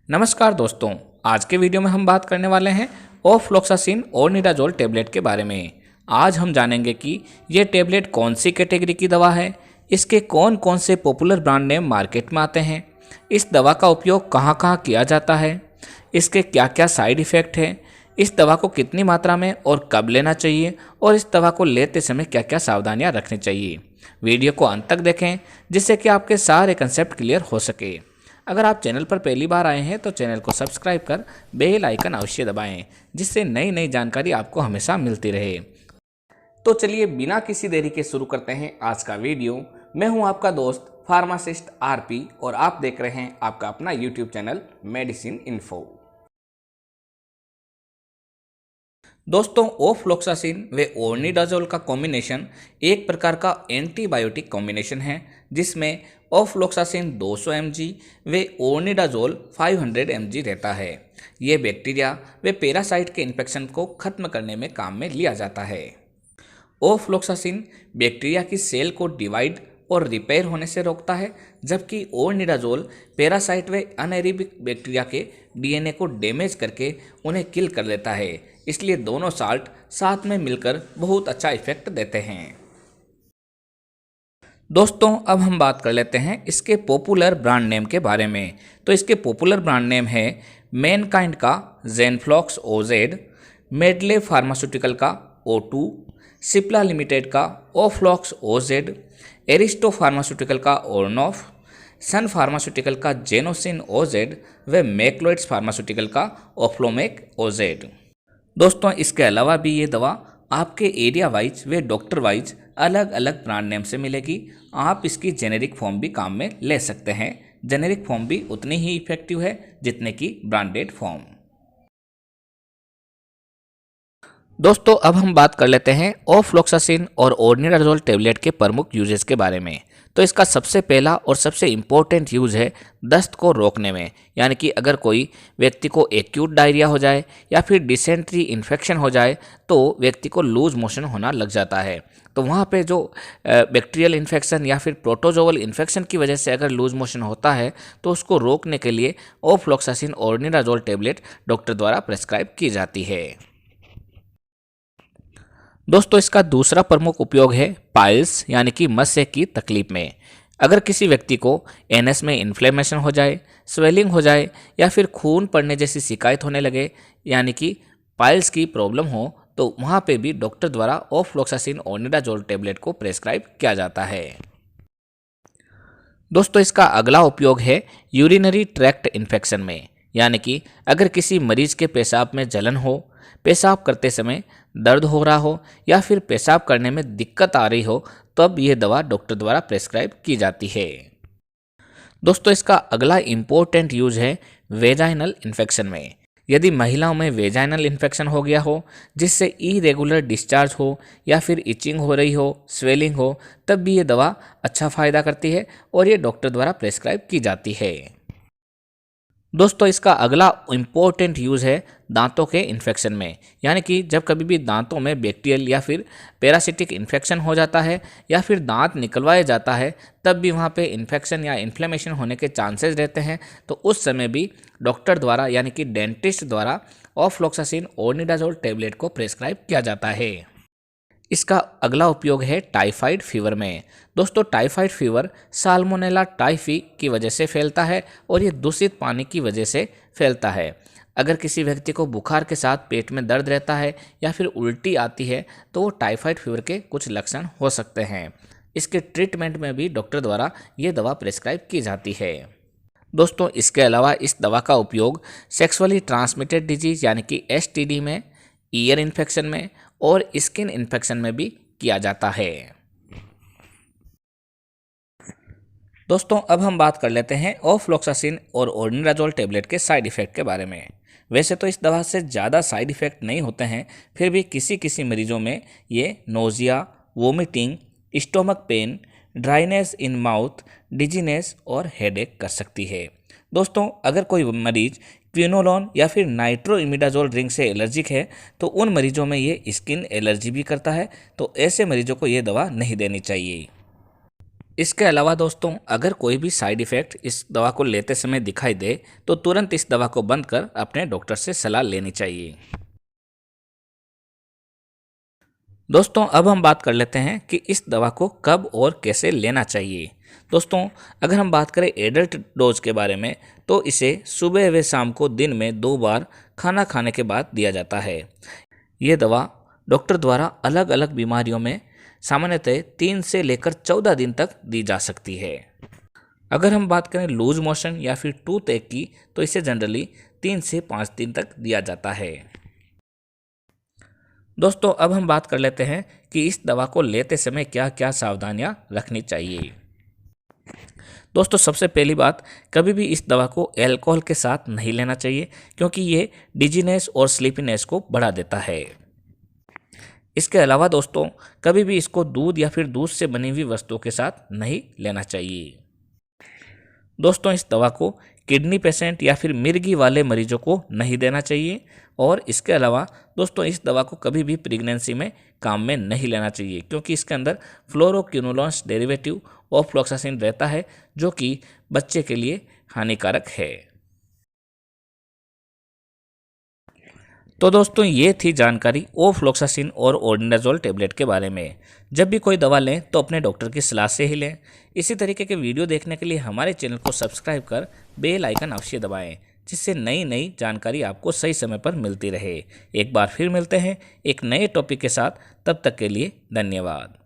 नमस्कार दोस्तों, आज के वीडियो में हम बात करने वाले हैं ऑफ्लोक्सासिन और निडाजोल टेबलेट के बारे में। आज हम जानेंगे कि ये टेबलेट कौन सी कैटेगरी की दवा है, इसके कौन कौन से पॉपुलर ब्रांड नेम मार्केट में आते हैं, इस दवा का उपयोग कहाँ कहाँ किया जाता है, इसके क्या क्या साइड इफ़ेक्ट हैं, इस दवा को कितनी मात्रा में और कब लेना चाहिए और इस दवा को लेते समय क्या क्या सावधानियाँ रखनी चाहिए। वीडियो को अंत तक देखें जिससे कि आपके सारे कंसेप्ट क्लियर हो सके। अगर आप चैनल पर पहली बार आए हैं तो चैनल को सब्सक्राइब कर बेल आइकन अवश्य दबाएं, जिससे नई नई जानकारी आपको हमेशा मिलती रहे। तो चलिए बिना किसी देरी के शुरू करते हैं आज का वीडियो। मैं हूं आपका दोस्त फार्मासिस्ट आरपी और आप देख रहे हैं आपका अपना यूट्यूब चैनल मेडिसिन इन्फो। दोस्तों, ऑफ्लोक्सासिन व ओर्निडाजोल का कॉम्बिनेशन एक प्रकार का एंटीबायोटिक कॉम्बिनेशन है, जिसमें ऑफ्लोक्सासिन 200 mg व ओर्निडाजोल 500 mg रहता है। ये बैक्टीरिया व पैरासाइट के इन्फेक्शन को खत्म करने में काम में लिया जाता है। ऑफ्लोक्सासिन बैक्टीरिया की सेल को डिवाइड और रिपेयर होने से रोकता है, जबकि ओर्निडाजोल पैरासाइट व अनएरेबिक बैक्टीरिया के डीएनए को डैमेज करके उन्हें किल कर देता है। इसलिए दोनों साल्ट साथ में मिलकर बहुत अच्छा इफेक्ट देते हैं। दोस्तों, अब हम बात कर लेते हैं इसके पॉपुलर ब्रांड नेम के बारे में। तो इसके पॉपुलर ब्रांड नेम है मैनकाइंड का जेनफ्लॉक्स ओजेड, मेडले फार्मास्यूटिकल का O2, सिप्ला लिमिटेड का ओफ्लॉक्स ओजेड, एरिस्टो फार्मास्यूटिकल का ओर्नोफ, सन फार्मास्यूटिकल का जेनोसिन ओजेड व मैक्लोइड्स फार्मास्यूटिकल का ओफ्लोमेक ओजेड। दोस्तों, इसके अलावा भी ये दवा आपके एरिया वाइज व डॉक्टर वाइज अलग अलग ब्रांड नेम से मिलेगी। आप इसकी जेनेरिक फॉर्म भी काम में ले सकते हैं। जेनेरिक फॉर्म भी उतनी ही इफेक्टिव है जितने की ब्रांडेड फॉर्म। दोस्तों, अब हम बात कर लेते हैं ऑफ्लोक्सासिन और ओर्निडाजोल टेबलेट के प्रमुख यूजेस के बारे में। तो इसका सबसे पहला और सबसे इम्पोर्टेंट यूज़ है दस्त को रोकने में, यानी कि अगर कोई व्यक्ति को एक्यूट डायरिया हो जाए या फिर डिसेंट्री इन्फेक्शन हो जाए तो व्यक्ति को लूज मोशन होना लग जाता है। तो वहाँ पे जो बैक्टीरियल इन्फेक्शन या फिर प्रोटोजोवल इन्फेक्शन की वजह से अगर लूज मोशन होता है तो उसको रोकने के लिए ऑफ्लोक्सासिन और ओर्निडाजोल टेबलेट डॉक्टर द्वारा प्रेस्क्राइब की जाती है। दोस्तों, इसका दूसरा प्रमुख उपयोग है पाइल्स यानी कि मस्से की तकलीफ में। अगर किसी व्यक्ति को एनएस में इन्फ्लेमेशन हो जाए, स्वेलिंग हो जाए या फिर खून पड़ने जैसी शिकायत होने लगे, यानी कि पाइल्स की प्रॉब्लम हो, तो वहाँ पे भी डॉक्टर द्वारा ऑफ्लोक्सासिन और ओर्निडाजोल टेबलेट को प्रेस्क्राइब किया जाता है। दोस्तों, इसका अगला उपयोग है यूरिनरी ट्रैक्ट इन्फेक्शन में, यानी कि अगर किसी मरीज के पेशाब में जलन हो, पेशाब करते समय दर्द हो रहा हो या फिर पेशाब करने में दिक्कत आ रही हो, तब यह दवा डॉक्टर द्वारा प्रेस्क्राइब की जाती है। दोस्तों, इसका अगला इम्पोर्टेंट यूज है वेजाइनल इन्फेक्शन में। यदि महिलाओं में वेजाइनल इन्फेक्शन हो गया हो जिससे इरेगुलर डिस्चार्ज हो या फिर इचिंग हो रही हो, स्वेलिंग हो, तब भी ये दवा अच्छा फ़ायदा करती है और ये डॉक्टर द्वारा प्रेस्क्राइब की जाती है। दोस्तों, इसका अगला इम्पोर्टेंट यूज़ है दांतों के इन्फेक्शन में, यानी कि जब कभी भी दांतों में बैक्टीरियल या फिर पैरासिटिक इन्फेक्शन हो जाता है या फिर दांत निकलवाया जाता है, तब भी वहाँ पे इन्फेक्शन या इन्फ्लेमेशन होने के चांसेस रहते हैं। तो उस समय भी डॉक्टर द्वारा यानी कि डेंटिस्ट द्वारा ऑफ्लोक्सासिन और ओर्निडाजोल टेबलेट को प्रेस्क्राइब किया जाता है। इसका अगला उपयोग है टाइफाइड फीवर में। दोस्तों, टाइफाइड फीवर साल्मोनेला टाइफी की वजह से फैलता है और ये दूषित पानी की वजह से फैलता है। अगर किसी व्यक्ति को बुखार के साथ पेट में दर्द रहता है या फिर उल्टी आती है तो वो टाइफाइड फीवर के कुछ लक्षण हो सकते हैं। इसके ट्रीटमेंट में भी डॉक्टर द्वारा ये दवा प्रेस्क्राइब की जाती है। दोस्तों, इसके अलावा इस दवा का उपयोग सेक्सुअली ट्रांसमिटेड डिजीज यानी कि STD में, ईयर इन्फेक्शन में और स्किन इन्फेक्शन में भी किया जाता है। दोस्तों, अब हम बात कर लेते हैं ऑफ्लोक्सासिन और ओर्निडाजोल टेबलेट के साइड इफ़ेक्ट के बारे में। वैसे तो इस दवा से ज़्यादा साइड इफ़ेक्ट नहीं होते हैं, फिर भी किसी किसी मरीजों में ये nausea, vomiting, stomach pain, dryness in mouth, dizziness और हेडेक कर सकती है। दोस्तों, अगर कोई मरीज क्विनोलोन या फिर नाइट्रोइमिडाजोल ड्रिंक से एलर्जिक है तो उन मरीजों में ये स्किन एलर्जी भी करता है, तो ऐसे मरीजों को ये दवा नहीं देनी चाहिए। इसके अलावा दोस्तों, अगर कोई भी साइड इफ़ेक्ट इस दवा को लेते समय दिखाई दे तो तुरंत इस दवा को बंद कर अपने डॉक्टर से सलाह लेनी चाहिए। दोस्तों, अब हम बात कर लेते हैं कि इस दवा को कब और कैसे लेना चाहिए। दोस्तों, अगर हम बात करें एडल्ट डोज के बारे में, तो इसे सुबह व शाम को दिन में 2 बार खाना खाने के बाद दिया जाता है। ये दवा डॉक्टर द्वारा अलग अलग बीमारियों में सामान्यतः 3 से लेकर 14 दिन तक दी जा सकती है। अगर हम बात करें लूज मोशन या फिर टूथ एक की, तो इसे जनरली 3 से 5 दिन तक दिया जाता है। दोस्तों, अब हम बात कर लेते हैं कि इस दवा को लेते समय क्या क्या सावधानियां रखनी चाहिए। दोस्तों, सबसे पहली बात, कभी भी इस दवा को अल्कोहल के साथ नहीं लेना चाहिए, क्योंकि ये डिजीनेस और स्लीपीनेस को बढ़ा देता है। इसके अलावा दोस्तों, कभी भी इसको दूध या फिर दूध से बनी हुई वस्तुओं के साथ नहीं लेना चाहिए। दोस्तों, इस दवा को किडनी पेशेंट या फिर मिर्गी वाले मरीजों को नहीं देना चाहिए। और इसके अलावा दोस्तों, इस दवा को कभी भी प्रेगनेंसी में काम में नहीं लेना चाहिए, क्योंकि इसके अंदर फ्लोरोक्विनोलोन्स डेरिवेटिव ऑफ्लोक्सासिन रहता है, जो कि बच्चे के लिए हानिकारक है। तो दोस्तों, ये थी जानकारी ओफ्लोक्सासिन और ओर्डिनाजोल टेबलेट के बारे में। जब भी कोई दवा लें तो अपने डॉक्टर की सलाह से ही लें। इसी तरीके के वीडियो देखने के लिए हमारे चैनल को सब्सक्राइब कर बेल आइकन अवश्य दबाएं, जिससे नई नई जानकारी आपको सही समय पर मिलती रहे। एक बार फिर मिलते हैं एक नए टॉपिक के साथ, तब तक के लिए धन्यवाद।